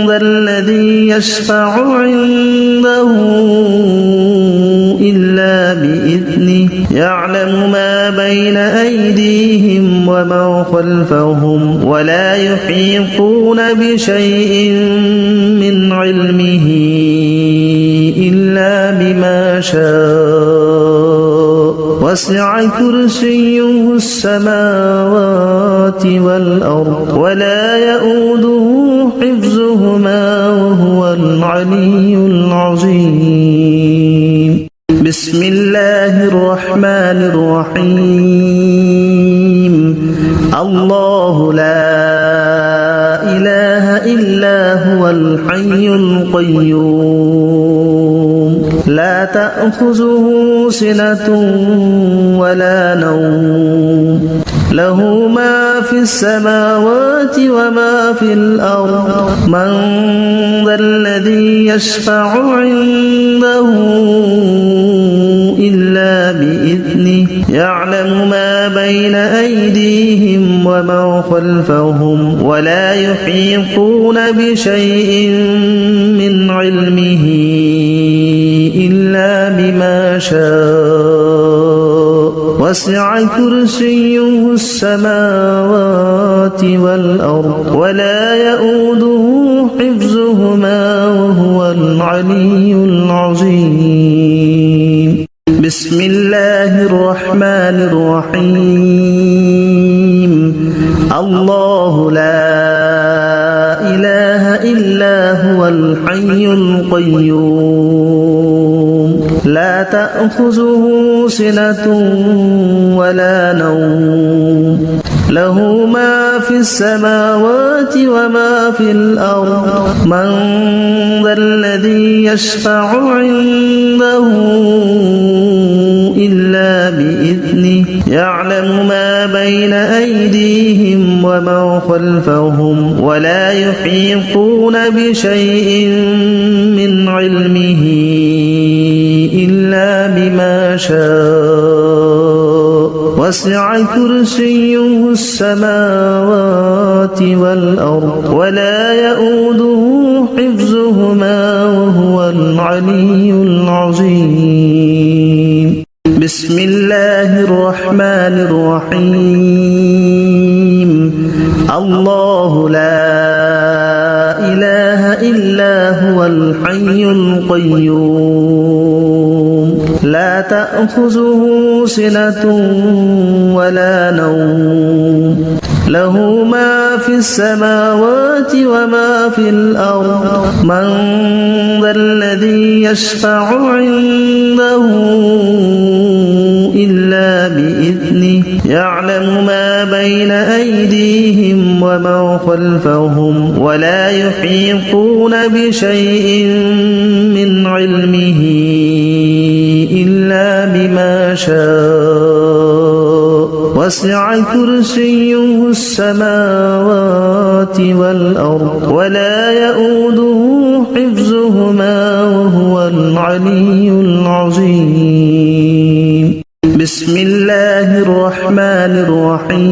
ذا الذي يشفع عنده إلا بإذنه يعلم ما بين أيديهم وما خلفهم ولا يحيطون بشيء من علمه إلا بما شاء وسع كرسيه السماوات والأرض ولا يؤوده حفظهما وهو العلي العظيم بسم الله الرحمن الرحيم الله لا إله إلا هو الحي القيوم لا تأخذه سنة ولا نوم له ما في السماوات وما في الأرض من ذا الذي يشفع عنده إلا بإذنه يعلم ما بين أيديهم وما خلفهم ولا يحيطون بشيء من علمه إلا بما شاء وسع كرسيه السماوات والأرض ولا يؤوده حفظهما وهو العلي العظيم بسم الله الرحمن الرحيم الله لا إله إلا هو الحي القيوم لا تأخذه سنة ولا نوم له ما في السماوات وما في الأرض من ذا الذي يشفع عنده إلا بإذنه يعلم ما بين أيديهم وما خلفهم ولا يحيطون بشيء من علمه إلا بما شاء وسع كرسيه السماوات والأرض ولا يؤوده حفظهما وهو العلي العظيم بسم الله الرحمن الرحيم الله لا إله إلا هو الحي القيوم لا تأخذه سنة ولا نوم له ما في السماوات وما في الأرض من ذا الذي يشفع عنده إلا بإذنه يعلم ما بين أيديهم وما خلفهم ولا يحيطون بشيء من علمه إلا بما شاء وسع كرسيه السماوات والأرض ولا يؤوده حفظهما وهو العلي العظيم بسم الله الرحمن الرحيم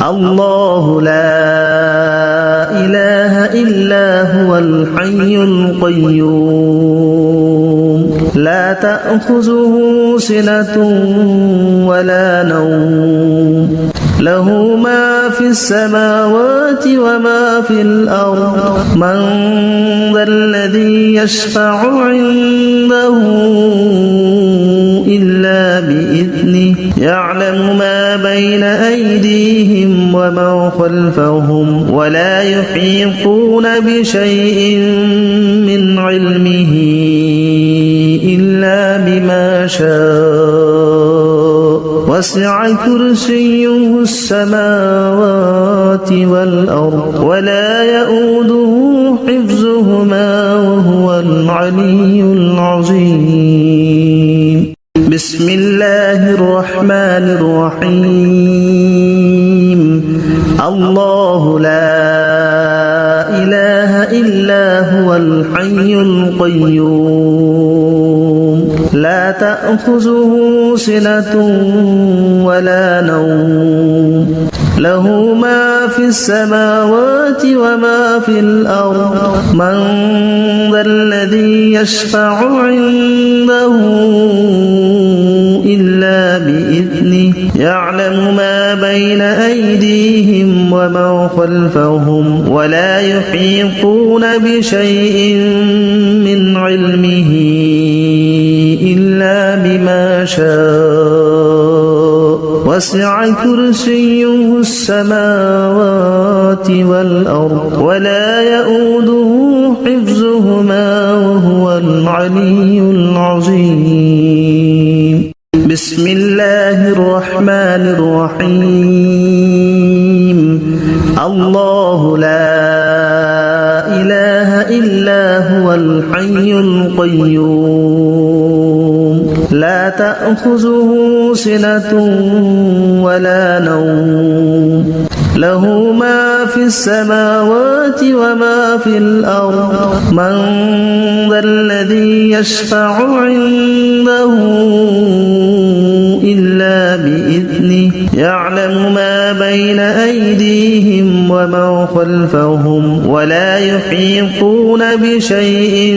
الله لا إله إلا هو الحي القيوم لا تأخذه سنة ولا نوم له ما في السماوات وما في الأرض من ذا الذي يشفع عنده إلا بإذنه يعلم ما بين أيديهم وما خلفهم ولا يحيطون بشيء من علمه إلا بما شاء وسع كرسيه السماوات والأرض ولا يؤوده حفظهما وهو العلي العظيم بسم الله الرحمن الرحيم الله لا إله إلا هو الحي القيوم لا تأخذه سنة ولا نوم له ما في السماوات وما في الأرض من ذا الذي يشفع عنده إلا بإذنه يعلم ما بين أيديهم وما خلفهم ولا يحيطون بشيء من علمه إلا بما شاء وسع كرسيه السماوات والأرض ولا يؤوده حفظهما وهو العلي العظيم بسم الله الرحمن الرحيم الله لا إله إلا هو الحي القيوم لا تأخذه سنة ولا نوم له ما في السماوات وما في الأرض من ذا الذي يشفع عنده إلا بإذنه يعلم ما بين أيديهم وما خلفهم ولا يحيطون بشيء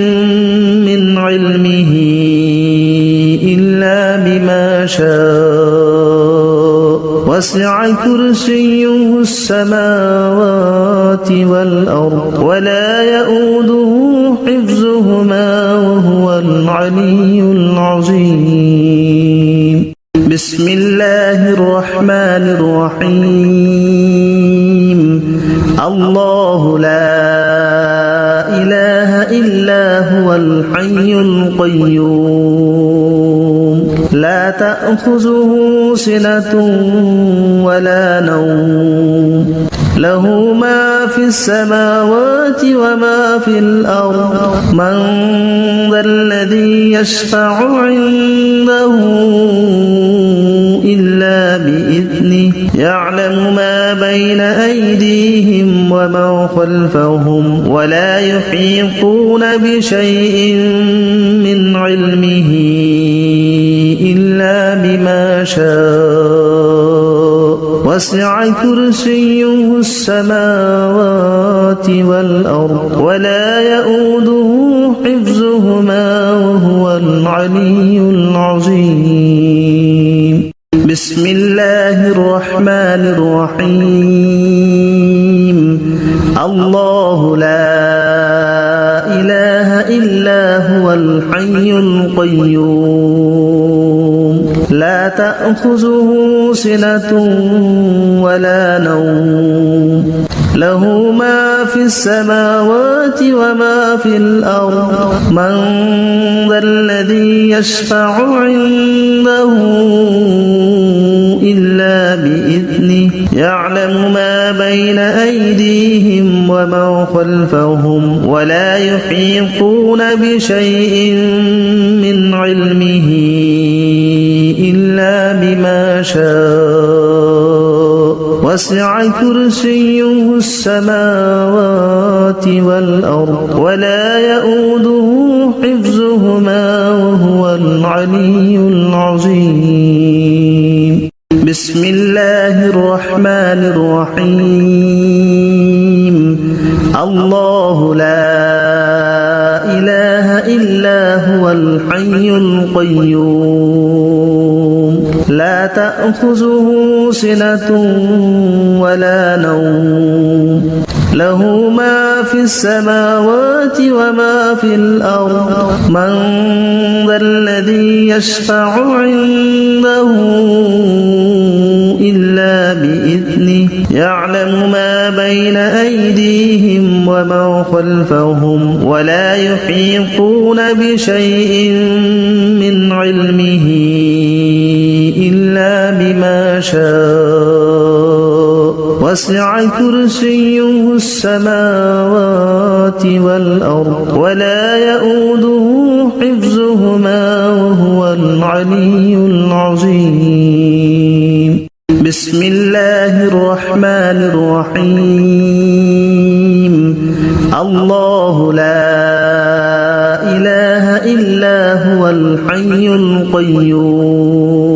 من علمه إلا بما شاء وسع كرسيه السماوات والأرض ولا يؤوده حفظهما وهو العلي العظيم بسم الله الرحمن الرحيم الله لا إله إلا هو الحي القيوم لا تأخذه سنة ولا نوم له ما في السماوات وما في الأرض من ذا الذي يشفع عنده إلا بإذنه يعلم ما بين أيديهم وما خلفهم ولا يحيطون بشيء من علمه إلا بما شاء وسع كرسيه السماوات والأرض ولا يؤوده حفظهما وهو العلي العظيم بسم الله الرحمن الرحيم الله لا إله إلا هو الحي القيوم لا تأخذه سنة ولا نوم له ما في السماوات وما في الأرض من ذا الذي يشفع عنده إلا بإذنه يعلم ما بين أيديهم وما خلفهم ولا يحيطون بشيء من علمه إلا بما شاء وسع كرسيه السماوات والأرض ولا يؤوده حفظهما وهو العلي العظيم بسم الله الرحمن الرحيم الله لا إله إلا هو الحي القيوم لا تأخذه سنة ولا نوم له ما في السماوات وما في الأرض من ذا الذي يشفع عنده إلا بإذنه يعلم ما بين أيديهم وما خلفهم ولا يحيطون بشيء من علمه إلا بما شاء وسع كرسيه السماوات والأرض ولا يؤوده حفظهما وهو العلي العظيم بسم الله الرحمن الرحيم الله لا إله إلا هو الحي القيوم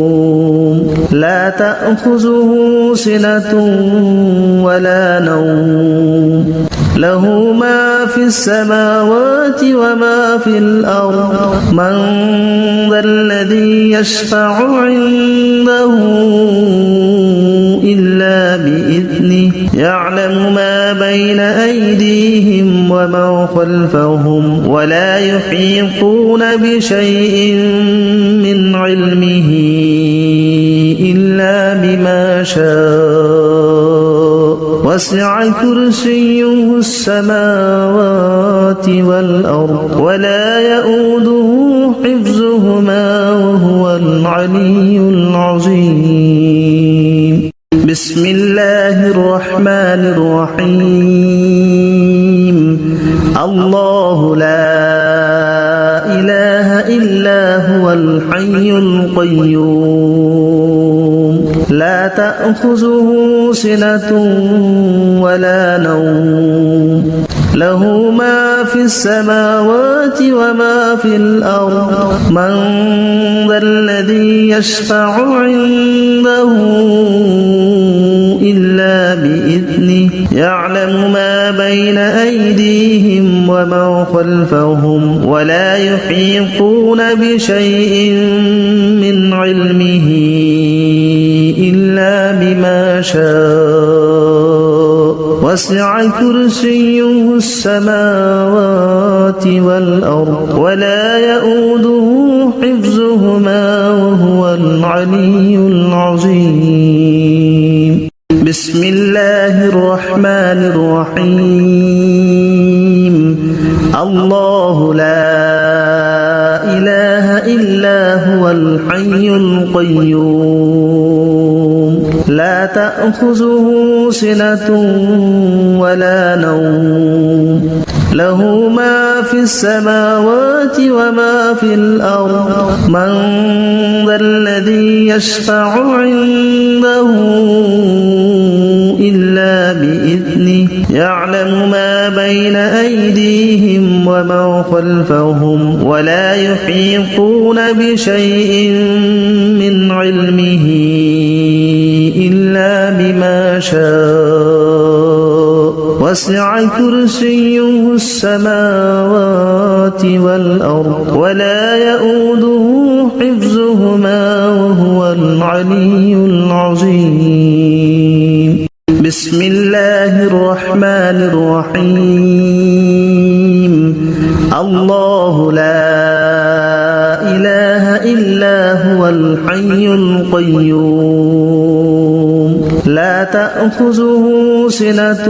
لا تأخذه سنة ولا نوم له ما في السماوات وما في الأرض من ذا الذي يشفع عنده إلا بإذنه يعلم ما بين أيديهم وما خلفهم ولا يحيطون بشيء من علمه إلا بما شاء وسع كرسيه السماوات والأرض ولا يؤوده حفظهما وهو العلي العظيم بسم الله الرحمن الرحيم الله لا إله إلا هو الحي القيوم لا تأخذه سنة ولا نوم له ما في السماوات وما في الأرض من ذا الذي يشفع عنده إلا بإذنه يعلم ما بين أيديهم وما خلفهم ولا يحيطون بشيء من علمه إلا بما شاء وسع كرسيه السماوات والأرض ولا يؤوده حفظهما وهو العلي العظيم بسم الله الرحمن الرحيم الله لا إله إلا هو الحي القيوم لا تأخذه سنة ولا نوم له ما في السماوات وما في الأرض من ذا الذي يشفع عنده إلا بإذنه يعلم ما بين أيديهم وما خلفهم ولا يحيطون بشيء من علمه إلا بما شاء وسع كرسيه السماوات والأرض ولا يؤوده حفظهما وهو العلي العظيم بسم الله الرحمن الرحيم الله لا إله إلا هو الحي القيوم لا تأخذه سنة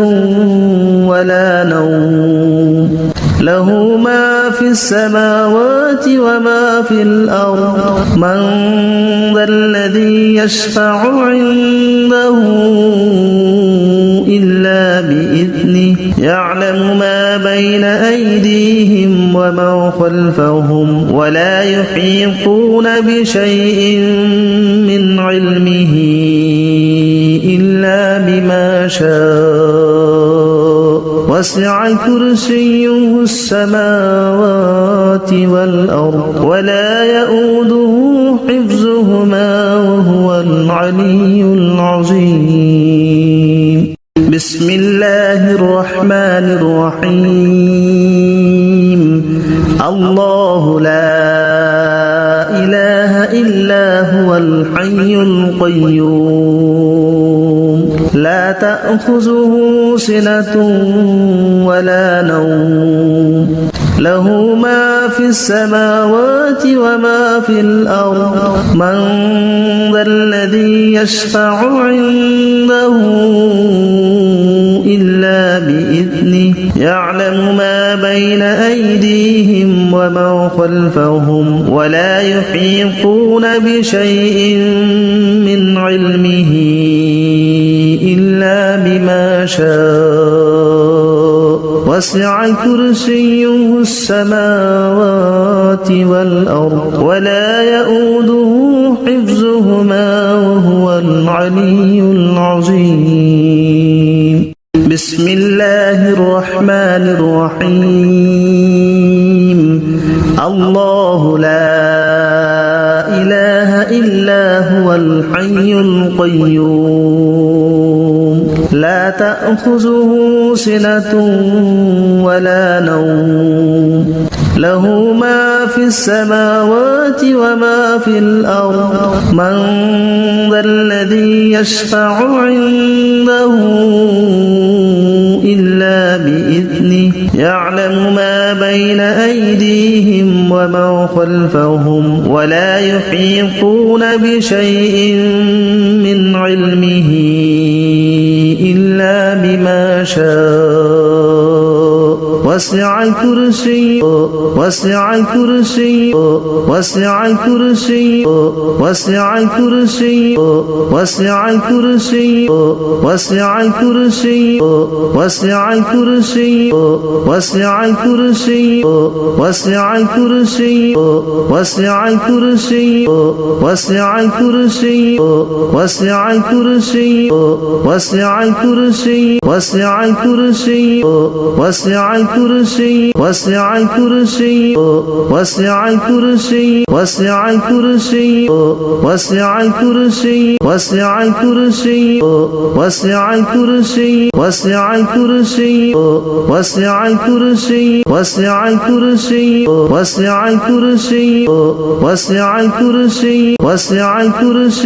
ولا نوم له ما في السماوات وما في الأرض من ذا الذي يشفع عنده إلا بإذنه يعلم ما بين أيديهم وما خلفهم ولا يحيطون بشيء من علمه إلا بما شاء وسع كرسيه السماوات والأرض ولا يؤوده حفظهما وهو العلي العظيم. بسم الله الرحمن الرحيم. الله لا إله إلا هو الحي القيوم لا تأخذه سنة ولا نوم له ما في السماوات وما في الأرض من ذا الذي يشفع عنده إلا بإذنه يعلم ما بين أيديهم وما خلفهم ولا يحيطون بشيء من علمه إلا بما شاء وسع كرسيه السماوات والأرض ولا يؤوده حفظهما وهو العلي العظيم. بسم الله الرحمن الرحيم. الله لا إله إلا هو الحي القيوم لا تأخذه سنة ولا نوم له ما في السماوات وما في الأرض من ذا الذي يشفع عنده إلا بإذنه يعلم ما بين أيديهم وما خلفهم ولا يحيطون بشيء من علمه إلا بما شاء وسع كرسيه